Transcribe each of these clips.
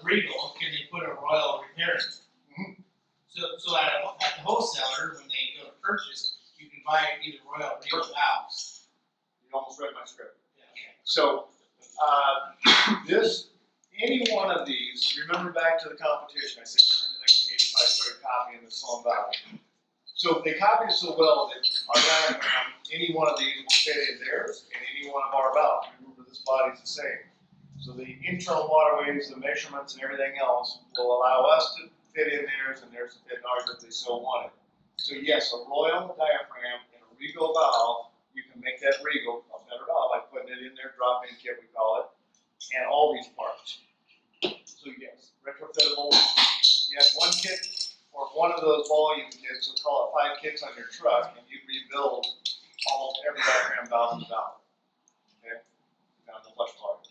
Regal, can they put a Royal repair in? Mm-hmm. So at the wholesaler, when they go to purchase, you can buy either Royal or Regal valves. You almost read my script. Yeah, okay. So, any one of these, remember back to the competition, I said in 1985 started copying the Sloan valve. So they copied it so well that our diagram, any one of these will fit in theirs, and any one of our valves. Remember, this body's the same. So the internal waterways, the measurements, and everything else will allow us to fit in theirs and theirs to fit in ours if they so wanted. So yes, a Royal diaphragm and a Regal valve, you can make that Regal a better valve by putting it in their drop-in kit, we call it, and all these parts. So yes, retrofittable. You have one kit or one of those volume kits, we'll call it 5 kits on your truck, and you rebuild almost every diaphragm valve in the valve. Okay? Down the flush volume.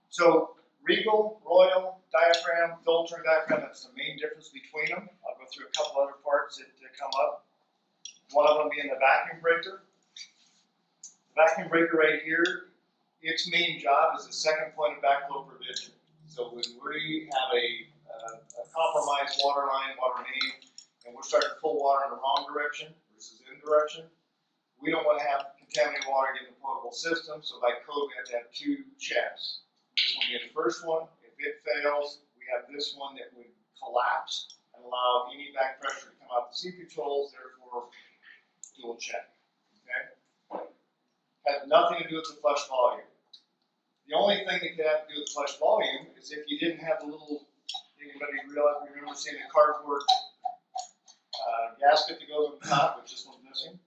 So Regal, Royal, diaphragm, filter, diaphragm, that's the main difference between them. I'll go through a couple other parts that come up. One of them being the vacuum breaker. The vacuum breaker right here, its main job is the second point of backflow prevention. So when we have a compromised water line, water main, and we're starting to pull water in the wrong direction versus in direction, we don't want to have contaminated water get in the potable system, so by code we have to have 2 checks. This one we get the first one. If it fails, we have this one that would collapse and allow any back pressure to come out the seepage holes, therefore dual check. Okay? Has nothing to do with the flush volume. The only thing that could have to do with the flush volume is if you didn't have the little, anybody remember seeing the cardboard gasket that goes on the top, which this one's missing?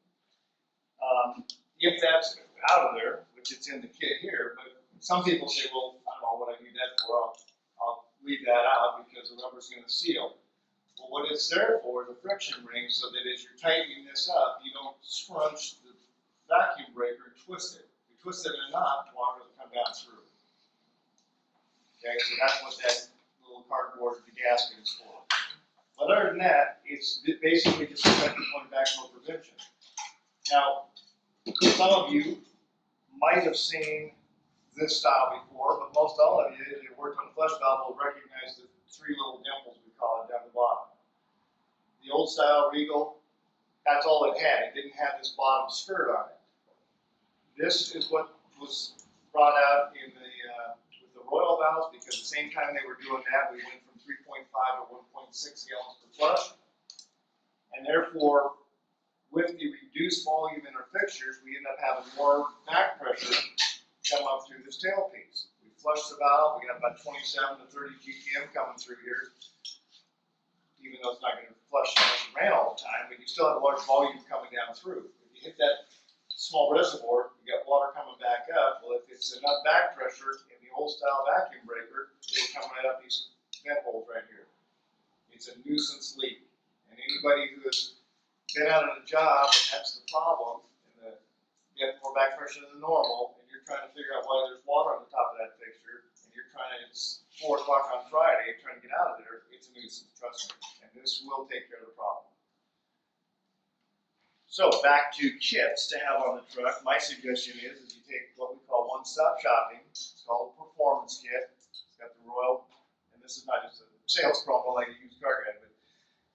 If that's out of there, which it's in the kit here, but some people say, well, I don't know what I need that for. I'll leave that out because the rubber's going to seal. Well, what it's there for is a friction ring so that as you're tightening this up, you don't scrunch the vacuum breaker and twist it. If you twist it in a knot, water doesn't come down through. Okay, so that's what that little cardboard, the gasket is for. But other than that, it's basically just a second point of backflow prevention. Now, some of you might have seen this style before, but most all of you, if you worked on a flush valve, will recognize the 3 little dimples, we call it, down the bottom. The old style Regal, that's all it had. It didn't have this bottom skirt on it. This is what was brought out in the with the Royal valves, because at the same time they were doing that, we went from 3.5 to 1.6 gallons per flush. And therefore, with the reduced volume in our fixtures, we end up having more back pressure come up through this tailpiece. We flush the valve, we got about 27 to 30 GPM coming through here, even though it's not going to flush unless you ran all the time, but you still have large volume coming down through. If you hit that small reservoir, you got water coming back up. Well, if it's enough back pressure in the old style vacuum breaker, it'll come right up these vent holes right here. It's a nuisance leak. And anybody who has been out on a job and that's the problem, and you have more back pressure than normal, and you're trying to figure out why there's water on the top of that fixture, and you're trying to, it's 4 o'clock on Friday, trying to get out of there, it's a nuisance, trust me. And this will take care of the problem. So back to kits to have on the truck. My suggestion is you take what we call one-stop shopping. It's called a performance kit. It's got the Royal, and this is not just a sales promo like a used car guy, but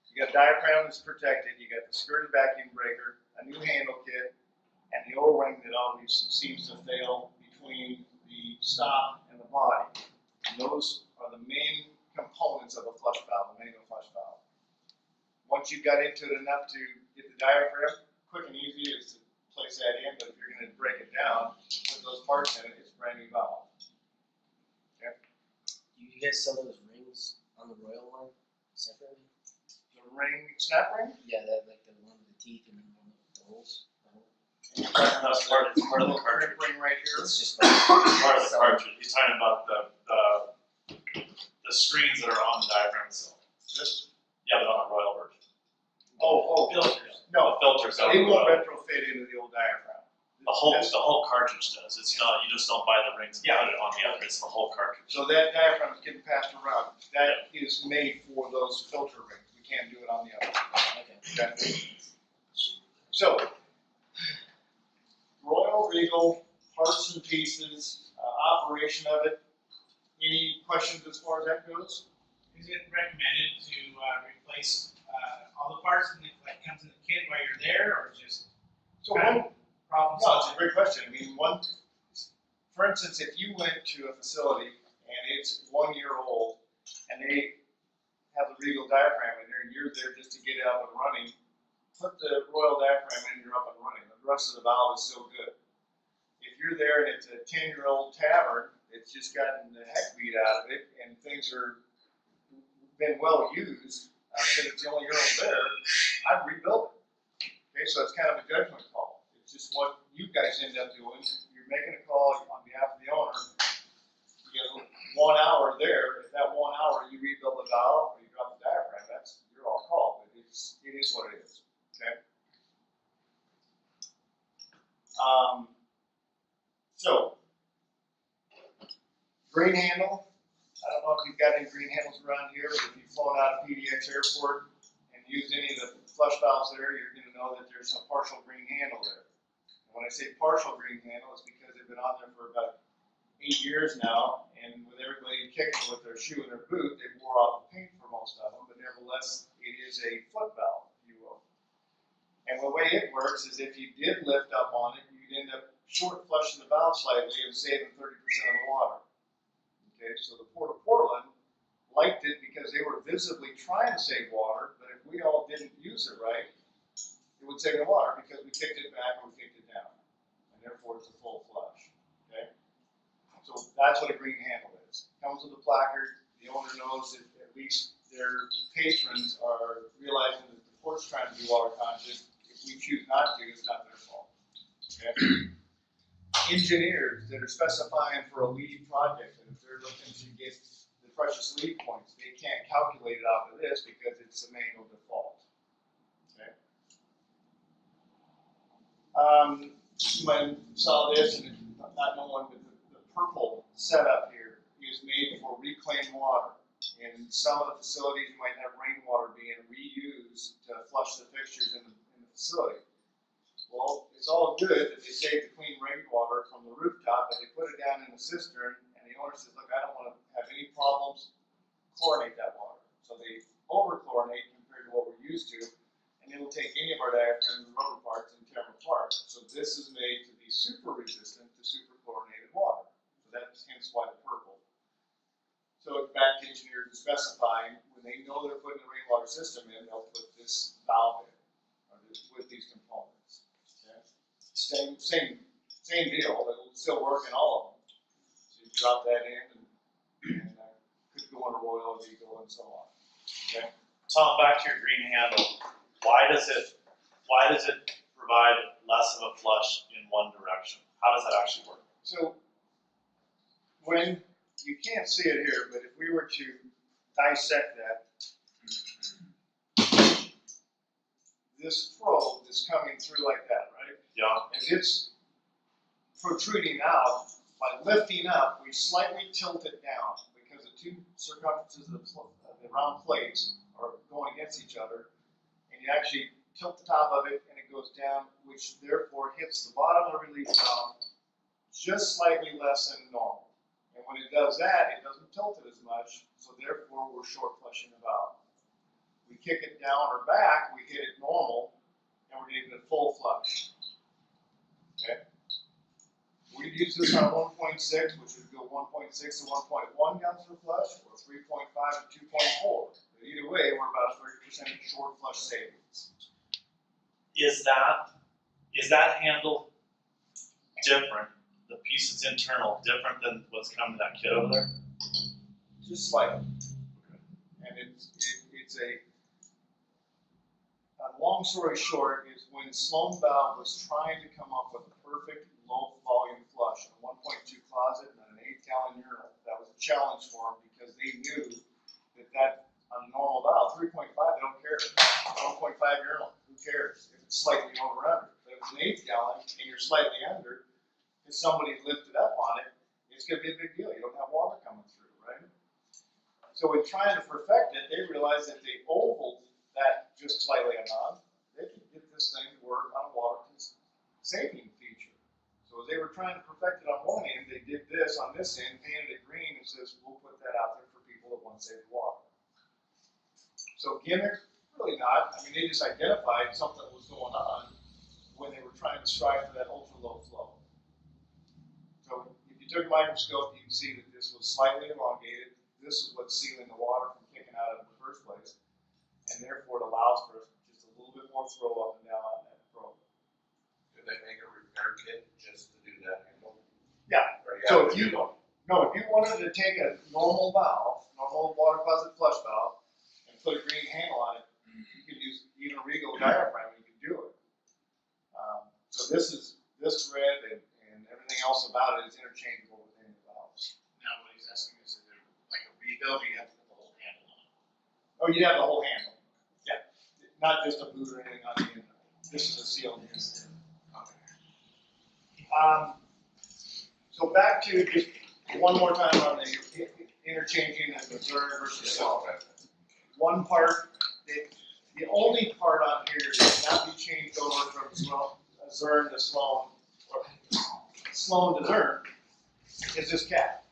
you got a diaphragm that's protected, you got the skirted vacuum breaker, a new handle kit, and the O-ring that always seems to fail between the stop and the body. And those are the main components of a flush valve, a manual flush valve. Once you've got into it enough to get the diaphragm, quick and easy is to place that in, but if you're going to break it down, put those parts in it, it's a brand new valve. Okay? Do you guys sell those rings on the Royal one separately? The ring, snap ring? Yeah, that like the one with the teeth and then one with the holes. That's part of the cartridge. Ring right here. It's just like Part of the cartridge. He's talking about the screens that are on the diaphragm itself. This? Yeah, but on the Royal version. Oh, Filters. no, The filters out they of the won't Royal. retrofit into the old diaphragm. The whole cartridge does. It's not, you just don't buy the rings and Yeah. put it on the other. It's the whole cartridge. So that diaphragm is getting passed around. That is made for those filter rings. We can't do it on the other. Okay. So, Royal, Regal, parts and pieces, operation of it. Any questions as far as that goes? Is it recommended to replace all the parts that comes in the kit while you're there, or just So kind one, of problem no, it's a solving? great question. I mean, for instance, if you went to a facility and it's 1 year old and they have the Regal diaphragm in there and you're there just to get it up and running, put the Royal diaphragm in, you're up and running. The rest of the valve is still good. If you're there and it's a 10-year-old tavern, it's just gotten the heck beat out of it and things are been well used, because it's the only year old there, I'd rebuild it. Okay, so it's kind of a judgment call. It's just what you guys end up doing. You're making a call on behalf of the owner. You get 1 hour there. If that 1 hour you rebuild the valve or you drop the diaphragm, that's your all call. But it is what it is. Okay. So green handle. I don't know if you've got any green handles around here, but if you've flown out of PDX Airport and used any of the flush valves there, you're going to know that there's a partial green handle there. And when I say partial green handle, it's because they've been on there for about 8 years now, and with everybody kicking with their shoe and their boot, they wore off the paint for most of them, but nevertheless, it is a foot valve, if you will. And the way it works is if you did lift up on it, you'd end up short flushing the valve slightly and saving 30% of the water. Okay, so the Port of Portland liked it because they were visibly trying to save water, but if we all didn't use it right, it would save the water because we kicked it back or we kicked it down. And therefore it's a full flush. Okay? So that's what a green handle is. Comes with a placard. The owner knows that at least their patrons are realizing that the port's trying to be water conscious. If we choose not to, it's not their fault. Okay? Engineers that are specifying for a lead project, and if they're looking to get the precious lead points, they can't calculate it off of this because it's a manual default. Okay. You might have saw this, and not knowing, but the purple setup here is made for reclaimed water. In some of the facilities, you might have rainwater being reused to flush the fixtures in the facility. Well, it's all good that they save the clean rainwater from the rooftop, but they put it down in the cistern, and the owner says, look, I don't want to have any problems, chlorinate that water. So they over-chlorinate compared to what we're used to, and it'll take any of our diaphragms and rubber parts and tear them apart. So this is made to be super resistant to super chlorinated water. So that's hence why the purple. So back to engineers specifying, when they know they're putting the rainwater system in, they'll put this valve in, or with these components. Same deal, but it'll still work in all of them. So you drop that in and could go on a Royal Eagle and so on. Okay. Tom, back to your green handle. Why does it provide less of a flush in one direction? How does that actually work? So when you can't see it here, but if we were to dissect that, this probe is coming through like that, right? Yeah. As it's protruding out, by lifting up, we slightly tilt it down because the two circumferences of the round plates are going against each other, and you actually tilt the top of it and it goes down, which therefore hits the bottom of the relief valve just slightly less than normal. And when it does that, it doesn't tilt it as much, so therefore we're short flushing the valve. We kick it down or back, we hit it normal, and we're getting a full flush. Okay? We use this on 1.6, which would go 1.6 to 1.1 gallons per flush, or 3.5 to 2.4. But either way, we're about 30% short flush savings. Is that handle different? The piece that's internal different than what's coming in that kit over there? Just slightly. And it's a long story short is when Sloan Valve was trying to come up with a perfect low volume flush, a 1.2 closet and an 8-gallon urinal, that was a challenge for them because they knew that on a normal valve, 3.5, they don't care. 1.5 urinal, who cares if it's slightly over or under? But if it's an 8-gallon and you're slightly under, if somebody lifted up on it, it's going to be a big deal. You don't have water coming through, right? So in trying to perfect it, they realized that they ovaled that just slightly enough, they could get this thing to work on a water saving feature. So they were trying to perfect it on one end, they did this on this end, painted it green, and says, we'll put that out there for people that want to save water. So gimmick, really not. I mean, they just identified something that was going on when they were trying to strive for that ultra low flow. So if you took a microscope, you can see that this was slightly elongated. This is what's sealing the water from kicking out of it in the first place. And therefore it allows for just a little bit more throw up and down on that probe. Did they make a repair kit just to do that handle? Yeah. Or So have if you, to do one? no, if you wanted to take a normal valve, normal water closet flush valve, and put a green handle on it, you could use even a Regal diaphragm, you could do it. So this thread and everything else about it is interchangeable with any valves. Now, what he's asking is there like a rebuild, or you have to put the whole handle on it? Oh, you'd have the whole handle. Yeah. Not just a boot or anything on the end. This is a sealed unit. So back to just one more time on the interchanging of the Zern versus Sloan. One part, the only part on here that cannot be changed over from Zern to Sloan, or Sloan to Zern, is this cap.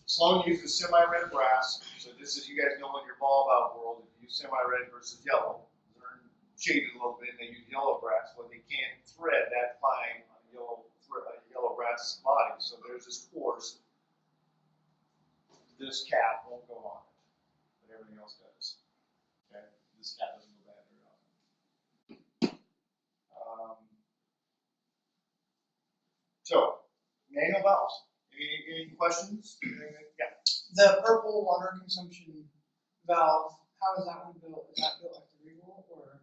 Sloan uses semi-red brass, so this is, you guys know in your ball valve world, if you use semi-red versus yellow, Zern shaded a little bit, and they use yellow brass, but they can't thread that fine on a yellow brass body, so there's this course. This cap won't go on it, but everything else does. Okay, this cap doesn't go bad very often. So, manual valves. Any questions? Yeah. The purple water consumption valve, how is that one built? Is that built like the Regal or?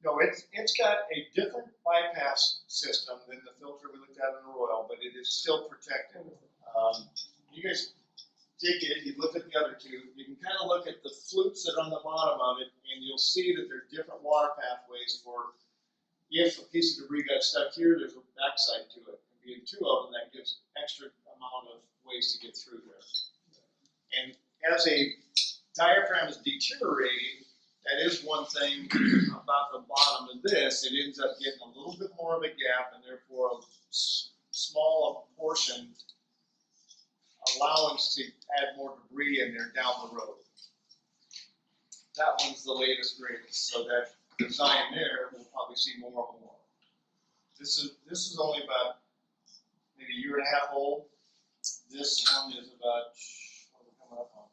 No, it's got a different bypass system than the filter we looked at in the Royal, but it is still protected. You guys take it, you look at the other two, you can kind of look at the flutes that are on the bottom of it, and you'll see that there are different water pathways for if a piece of debris got stuck here, there's a backside to it. And being two of them, that gives extra amount of ways to get through there. And as a diaphragm is deteriorating, that is one thing about the bottom of this, it ends up getting a little bit more of a gap and therefore a small portion allowance to add more debris in there down the road. That one's the latest greatest, so that design there, we'll probably see more and more. This is only about maybe a year and a half old. This one is about, what are we coming up on?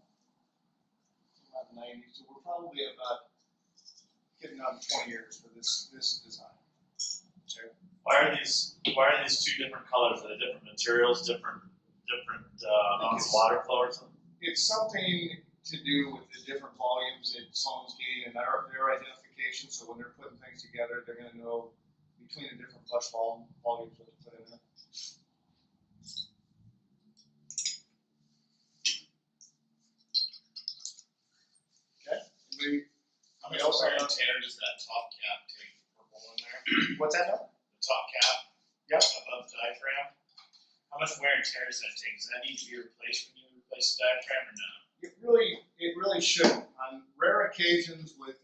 About 90, so we're probably about getting on 20 years for this design. Okay. Why are these two different colors? Are they different materials, different amounts of water flow or something? It's something to do with the different volumes that Sloan's getting and their identification. So when they're putting things together, they're going to know between the different flush volumes what to put in there. Okay. How much wear and tear does that top cap take purple in there? What's that now? The top cap? Yep. Above the diaphragm? How much wear and tear does that take? Does that need to be replaced when you replace the diaphragm or not? It really shouldn't. On rare occasions with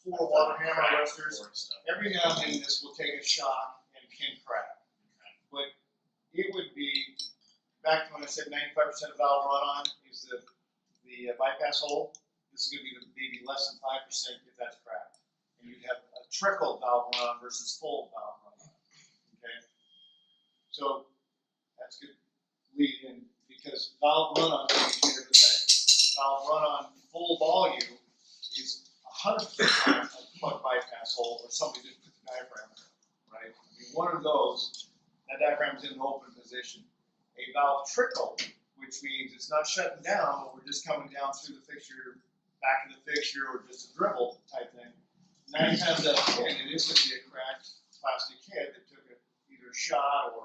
poor water hammer rusters, every now and then this will take a shock and can crack. But it would be, back to when I said 95% of valve run-on is the bypass hole. This is going to be maybe less than 5% if that's cracked. And you'd have a trickle valve run-on versus full valve run-on. Okay? So that's good lead in because valve run-on is here to say. Valve run-on full volume is 100% a plug bypass hole or somebody just put the diaphragm in, right? I mean, one of those, that diaphragm is in an open position. A valve trickle, which means it's not shutting down, but we're just coming down through the fixture, back of the fixture, or just a dribble type thing. 9 times out of 10, it is going to be a cracked plastic head that took either a shot or